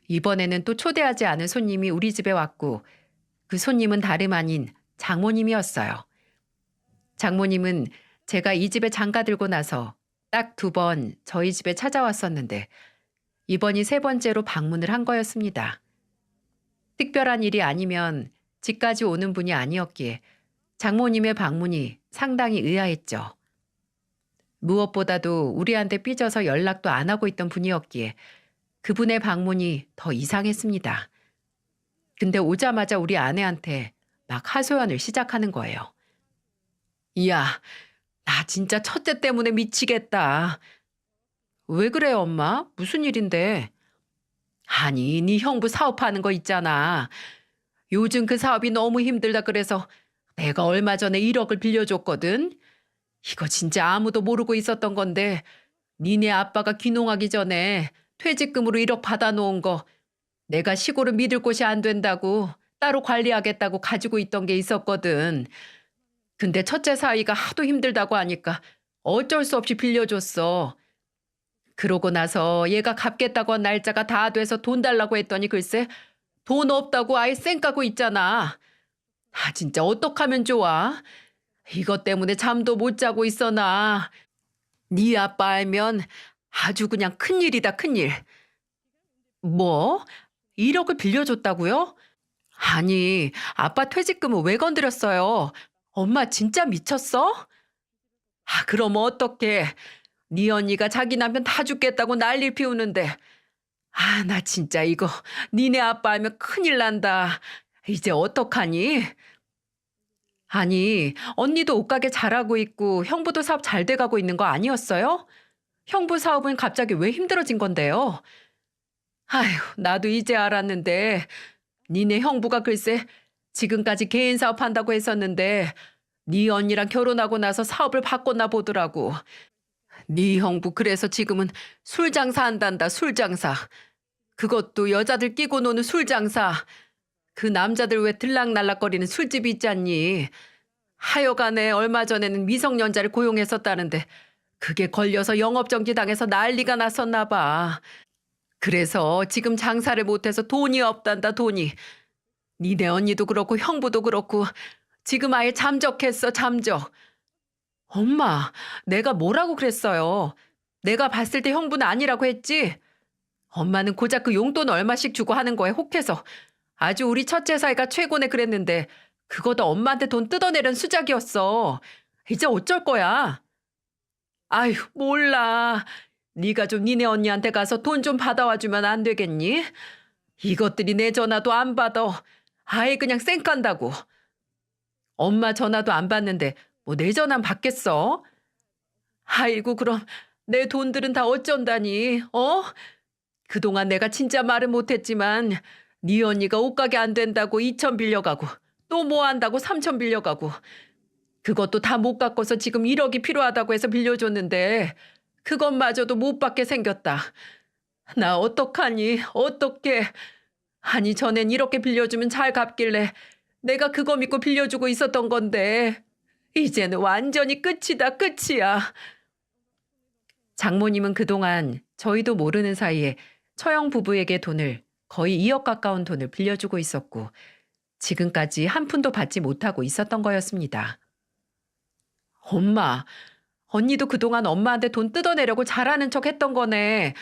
이번에는 또 초대하지 않은 손님이 우리 집에 왔고 그 손님은 다름 아닌 장모님이었어요. 장모님은 제가 이 집에 장가 들고 나서 딱 2번 저희 집에 찾아왔었는데 이번이 3번째로 방문을 한 거였습니다. 특별한 일이 아니면 집까지 오는 분이 아니었기에 장모님의 방문이 상당히 의아했죠. 무엇보다도 우리한테 삐져서 연락도 안 하고 있던 분이었기에 그분의 방문이 더 이상했습니다. 근데 오자마자 우리 아내한테 막 하소연을 시작하는 거예요. 이야, 나 진짜 첫째 때문에 미치겠다. 왜 그래요, 엄마? 무슨 일인데? 아니, 네 형부 사업하는 거 있잖아. 요즘 그 사업이 너무 힘들다 그래서 내가 얼마 전에 1억을 빌려줬거든. 이거 진짜 아무도 모르고 있었던 건데 니네 아빠가 귀농하기 전에 퇴직금으로 1억 받아놓은 거 내가 시골을 믿을 곳이 안 된다고 따로 관리하겠다고 가지고 있던 게 있었거든. 근데 첫째 사위가 하도 힘들다고 하니까 어쩔 수 없이 빌려줬어. 그러고 나서 얘가 갚겠다고 한 날짜가 다 돼서 돈 달라고 했더니 글쎄 돈 없다고 아예 쌩까고 있잖아. 아 진짜 어떡하면 좋아. 이것 때문에 잠도 못 자고 있어 나. 네 아빠 알면 아주 그냥 큰일이다 큰일. 뭐? 1억을 빌려줬다고요? 아니 아빠 퇴직금을 왜 건드렸어요? 엄마 진짜 미쳤어? 아 그럼 어떡해. 네 언니가 자기 남편 다 죽겠다고 난리 피우는데 아 나 진짜 이거 니네 아빠 알면 큰일 난다. 이제 어떡하니? 아니 언니도 옷가게 잘하고 있고 형부도 사업 잘 돼가고 있는 거 아니었어요? 형부 사업은 갑자기 왜 힘들어진 건데요? 아휴 나도 이제 알았는데 니네 형부가 글쎄 지금까지 개인 사업한다고 했었는데 네 언니랑 결혼하고 나서 사업을 바꿨나 보더라고. 네 형부 그래서 지금은 술 장사한단다 술 장사. 그것도 여자들 끼고 노는 술 장사. 그 남자들 왜 들락날락거리는 술집이 있잖니. 하여간에 얼마 전에는 미성년자를 고용했었다는데 그게 걸려서 영업정지 당해서 난리가 났었나 봐. 그래서 지금 장사를 못해서 돈이 없단다, 돈이. 니네 언니도 그렇고 형부도 그렇고 지금 아예 잠적했어, 잠적. 엄마, 내가 뭐라고 그랬어요? 내가 봤을 때 형부는 아니라고 했지? 엄마는 고작 그 용돈 얼마씩 주고 하는 거에 혹해서 아주 우리 첫째 사이가 최고네 그랬는데 그거도 엄마한테 돈 뜯어내려는 수작이었어. 이제 어쩔 거야? 아휴, 몰라. 네가 좀 니네 언니한테 가서 돈 좀 받아와 주면 안 되겠니? 이것들이 내 전화도 안 받아. 아예 그냥 쌩 깐다고. 엄마 전화도 안 받는데 뭐 내 전화는 받겠어? 아이고, 그럼 내 돈들은 다 어쩐다니, 어? 그동안 내가 진짜 말은 못했지만 네 언니가 옷가게 안 된다고 2천 빌려가고 또 뭐 한다고 3천 빌려가고 그것도 다 못 갚아서 지금 1억이 필요하다고 해서 빌려줬는데 그것마저도 못 받게 생겼다. 나 어떡하니, 어떡해. 아니, 전엔 이렇게 빌려주면 잘 갚길래 내가 그거 믿고 빌려주고 있었던 건데 이제는 완전히 끝이다, 끝이야. 장모님은 그동안 저희도 모르는 사이에 처형 부부에게 돈을 거의 2억 가까운 돈을 빌려주고 있었고 지금까지 한 푼도 받지 못하고 있었던 거였습니다. 엄마, 언니도 그동안 엄마한테 돈 뜯어내려고 잘하는 척 했던 거네.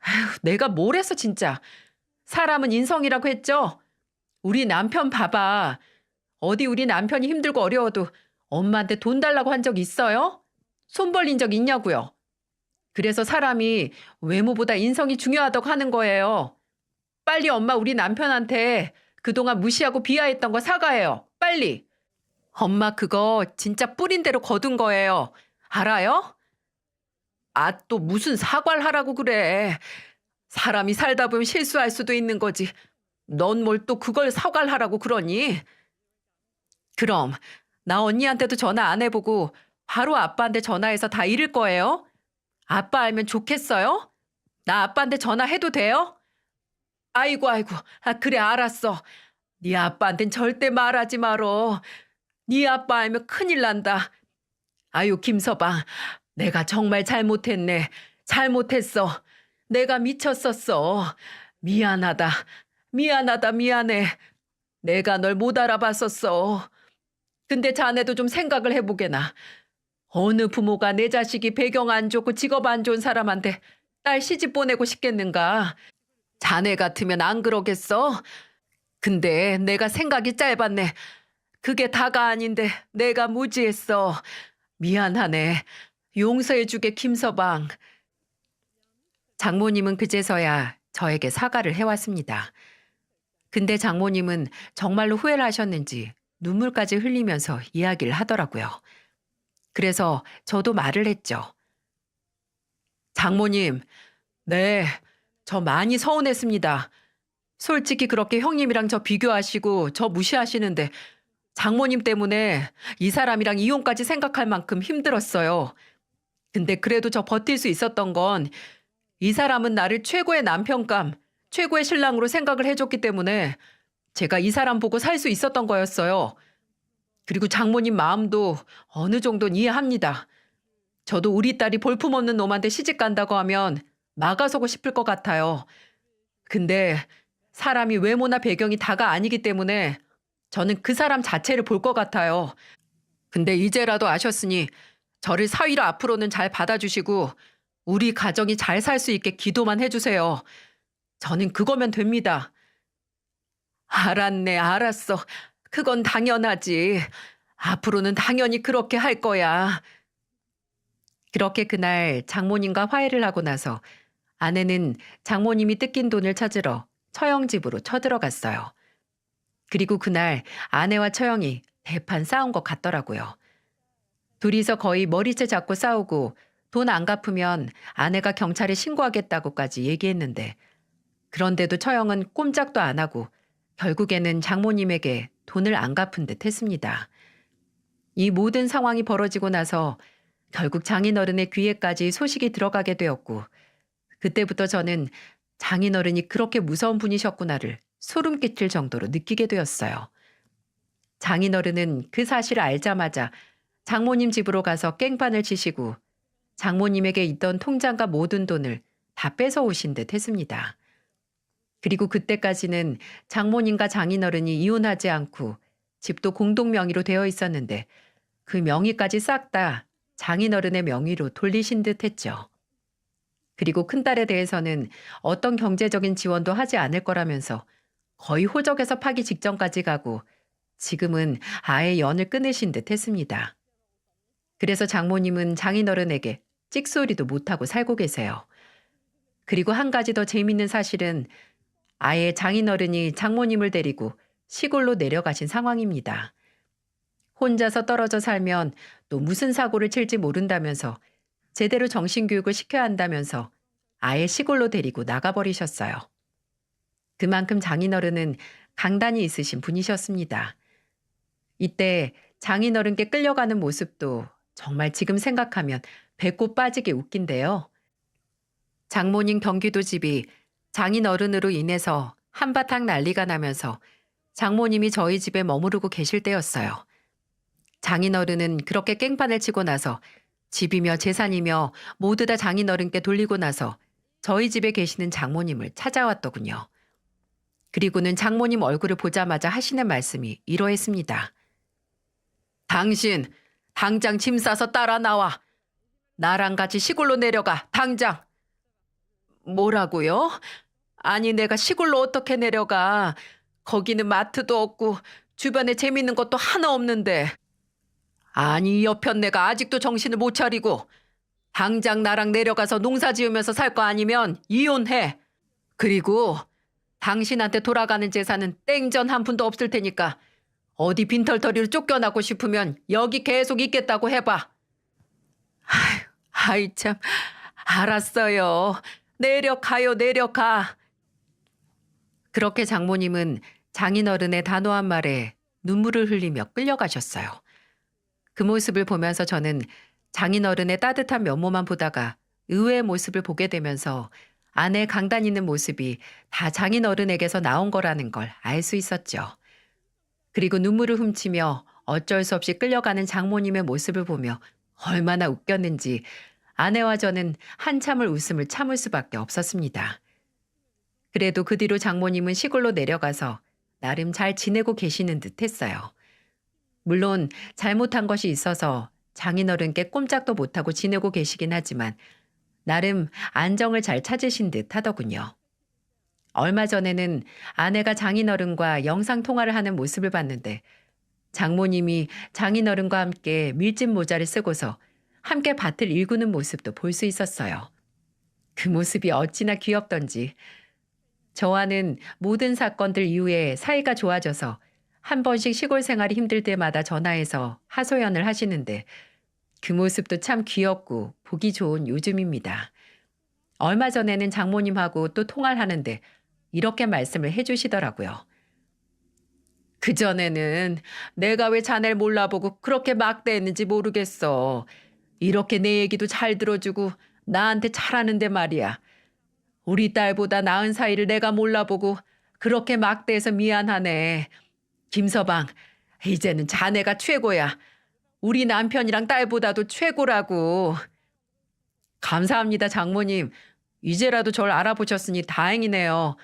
아휴, 내가 뭘 했어 진짜. 사람은 인성이라고 했죠? 우리 남편 봐봐. 어디 우리 남편이 힘들고 어려워도 엄마한테 돈 달라고 한 적 있어요? 손 벌린 적 있냐고요? 그래서 사람이 외모보다 인성이 중요하다고 하는 거예요. 빨리 엄마 우리 남편한테 그동안 무시하고 비하했던 거 사과해요. 빨리. 엄마 그거 진짜 뿌린 대로 거둔 거예요. 알아요? 아, 또 무슨 사과를 하라고 그래. 사람이 살다 보면 실수할 수도 있는 거지. 넌 뭘 또 그걸 사과를 하라고 그러니? 그럼 나 언니한테도 전화 안 해보고 바로 아빠한테 전화해서 다 잃을 거예요? 아빠 알면 좋겠어요? 나 아빠한테 전화해도 돼요? 아이고, 아이고. 아, 그래, 알았어. 네 아빠한텐 절대 말하지 말어. 네 아빠 알면 큰일 난다. 아유, 김서방. 내가 정말 잘못했네. 잘못했어. 내가 미쳤었어. 미안하다. 미안하다, 미안해. 내가 널 못 알아봤었어. 근데 자네도 좀 생각을 해보게나. 어느 부모가 내 자식이 배경 안 좋고 직업 안 좋은 사람한테 딸 시집 보내고 싶겠는가? 자네 같으면 안 그러겠어? 근데 내가 생각이 짧았네. 그게 다가 아닌데 내가 무지했어. 미안하네. 용서해주게 김서방. 장모님은 그제서야 저에게 사과를 해왔습니다. 근데 장모님은 정말로 후회를 하셨는지 눈물까지 흘리면서 이야기를 하더라고요. 그래서 저도 말을 했죠. 장모님, 네, 저 많이 서운했습니다. 솔직히 그렇게 형님이랑 저 비교하시고 저 무시하시는데 장모님 때문에 이 사람이랑 이혼까지 생각할 만큼 힘들었어요. 근데 그래도 저 버틸 수 있었던 건 이 사람은 나를 최고의 남편감, 최고의 신랑으로 생각을 해줬기 때문에 제가 이 사람 보고 살 수 있었던 거였어요. 그리고 장모님 마음도 어느 정도는 이해합니다. 저도 우리 딸이 볼품없는 놈한테 시집 간다고 하면 막아서고 싶을 것 같아요. 근데 사람이 외모나 배경이 다가 아니기 때문에 저는 그 사람 자체를 볼 것 같아요. 근데 이제라도 아셨으니 저를 사위로 앞으로는 잘 받아주시고 우리 가정이 잘 살 수 있게 기도만 해주세요. 저는 그거면 됩니다. 알았네, 알았어. 그건 당연하지. 앞으로는 당연히 그렇게 할 거야. 그렇게 그날 장모님과 화해를 하고 나서 아내는 장모님이 뜯긴 돈을 찾으러 처형집으로 쳐들어갔어요. 그리고 그날 아내와 처형이 대판 싸운 것 같더라고요. 둘이서 거의 머리채 잡고 싸우고 돈 안 갚으면 아내가 경찰에 신고하겠다고까지 얘기했는데 그런데도 처형은 꼼짝도 안 하고 결국에는 장모님에게 돈을 안 갚은 듯 했습니다. 이 모든 상황이 벌어지고 나서 결국 장인어른의 귀에까지 소식이 들어가게 되었고 그때부터 저는 장인어른이 그렇게 무서운 분이셨구나를 소름 끼칠 정도로 느끼게 되었어요. 장인어른은 그 사실을 알자마자 장모님 집으로 가서 깽판을 치시고 장모님에게 있던 통장과 모든 돈을 다 뺏어 오신 듯 했습니다. 그리고 그때까지는 장모님과 장인어른이 이혼하지 않고 집도 공동 명의로 되어 있었는데 그 명의까지 싹 다 장인어른의 명의로 돌리신 듯 했죠. 그리고 큰딸에 대해서는 어떤 경제적인 지원도 하지 않을 거라면서 거의 호적에서 파기 직전까지 가고 지금은 아예 연을 끊으신 듯 했습니다. 그래서 장모님은 장인어른에게 찍소리도 못하고 살고 계세요. 그리고 한 가지 더 재밌는 사실은 아예 장인어른이 장모님을 데리고 시골로 내려가신 상황입니다. 혼자서 떨어져 살면 또 무슨 사고를 칠지 모른다면서 제대로 정신교육을 시켜야 한다면서 아예 시골로 데리고 나가버리셨어요. 그만큼 장인어른은 강단이 있으신 분이셨습니다. 이때 장인어른께 끌려가는 모습도 정말 지금 생각하면 배꼽 빠지게 웃긴데요. 장모님 경기도 집이 장인어른으로 인해서 한바탕 난리가 나면서 장모님이 저희 집에 머무르고 계실 때였어요. 장인어른은 그렇게 깽판을 치고 나서 집이며 재산이며 모두 다 장인어른께 돌리고 나서 저희 집에 계시는 장모님을 찾아왔더군요. 그리고는 장모님 얼굴을 보자마자 하시는 말씀이 이러했습니다. 당신 당장 짐 싸서 따라 나와. 나랑 같이 시골로 내려가. 당장. 뭐라고요? 아니 내가 시골로 어떻게 내려가. 거기는 마트도 없고 주변에 재밌는 것도 하나 없는데. 아니 여편네가 아직도 정신을 못 차리고 당장 나랑 내려가서 농사 지으면서 살 거 아니면 이혼해. 그리고 당신한테 돌아가는 재산은 땡전 한 푼도 없을 테니까 어디 빈털터리로 쫓겨나고 싶으면 여기 계속 있겠다고 해봐. 아이 참 알았어요. 내려가요 내려가. 그렇게 장모님은 장인어른의 단호한 말에 눈물을 흘리며 끌려가셨어요. 그 모습을 보면서 저는 장인어른의 따뜻한 면모만 보다가 의외의 모습을 보게 되면서 아내 강단 있는 모습이 다 장인어른에게서 나온 거라는 걸 알 수 있었죠. 그리고 눈물을 훔치며 어쩔 수 없이 끌려가는 장모님의 모습을 보며 얼마나 웃겼는지 아내와 저는 한참을 웃음을 참을 수밖에 없었습니다. 그래도 그 뒤로 장모님은 시골로 내려가서 나름 잘 지내고 계시는 듯 했어요. 물론 잘못한 것이 있어서 장인어른께 꼼짝도 못하고 지내고 계시긴 하지만 나름 안정을 잘 찾으신 듯 하더군요. 얼마 전에는 아내가 장인어른과 영상통화를 하는 모습을 봤는데 장모님이 장인어른과 함께 밀짚 모자를 쓰고서 함께 밭을 일구는 모습도 볼 수 있었어요. 그 모습이 어찌나 귀엽던지. 저와는 모든 사건들 이후에 사이가 좋아져서 한 번씩 시골 생활이 힘들 때마다 전화해서 하소연을 하시는데 그 모습도 참 귀엽고 보기 좋은 요즘입니다. 얼마 전에는 장모님하고 또 통화를 하는데 이렇게 말씀을 해주시더라고요. 그전에는 내가 왜 자네를 몰라보고 그렇게 막대했는지 모르겠어. 이렇게 내 얘기도 잘 들어주고 나한테 잘하는데 말이야. 우리 딸보다 나은 사이를 내가 몰라보고 그렇게 막대해서 미안하네. 김서방, 이제는 자네가 최고야. 우리 남편이랑 딸보다도 최고라고. 감사합니다, 장모님. 이제라도 절 알아보셨으니 다행이네요.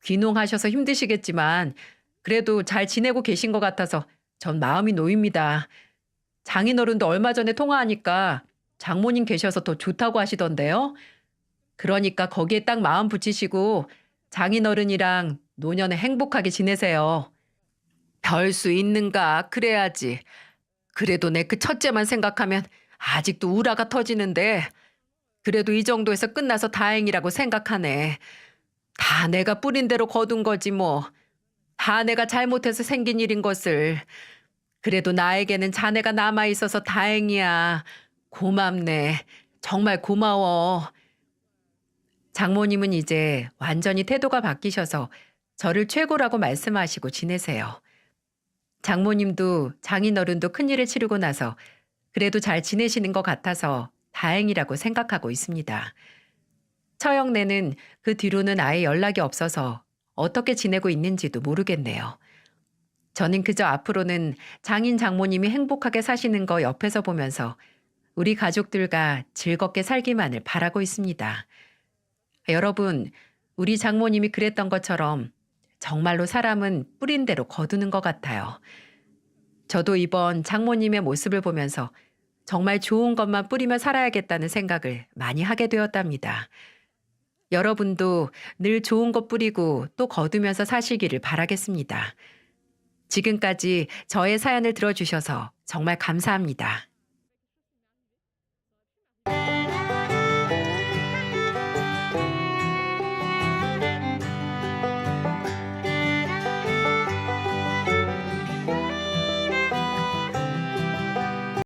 귀농하셔서 힘드시겠지만 그래도 잘 지내고 계신 것 같아서 전 마음이 놓입니다. 장인어른도 얼마 전에 통화하니까 장모님 계셔서 더 좋다고 하시던데요. 그러니까 거기에 딱 마음 붙이시고 장인어른이랑 노년에 행복하게 지내세요. 별 수 있는가 그래야지. 그래도 내 그 첫째만 생각하면 아직도 우라가 터지는데 그래도 이 정도에서 끝나서 다행이라고 생각하네. 다 내가 뿌린 대로 거둔 거지 뭐. 다 내가 잘못해서 생긴 일인 것을. 그래도 나에게는 자네가 남아있어서 다행이야. 고맙네. 정말 고마워. 장모님은 이제 완전히 태도가 바뀌셔서 저를 최고라고 말씀하시고 지내세요. 장모님도 장인어른도 큰일을 치르고 나서 그래도 잘 지내시는 것 같아서 다행이라고 생각하고 있습니다. 처형네는 그 뒤로는 아예 연락이 없어서 어떻게 지내고 있는지도 모르겠네요. 저는 그저 앞으로는 장인 장모님이 행복하게 사시는 거 옆에서 보면서 우리 가족들과 즐겁게 살기만을 바라고 있습니다. 여러분, 우리 장모님이 그랬던 것처럼 정말로 사람은 뿌린 대로 거두는 것 같아요. 저도 이번 장모님의 모습을 보면서 정말 좋은 것만 뿌리며 살아야겠다는 생각을 많이 하게 되었답니다. 여러분도 늘 좋은 것 뿌리고 또 거두면서 사시기를 바라겠습니다. 지금까지 저의 사연을 들어주셔서 정말 감사합니다.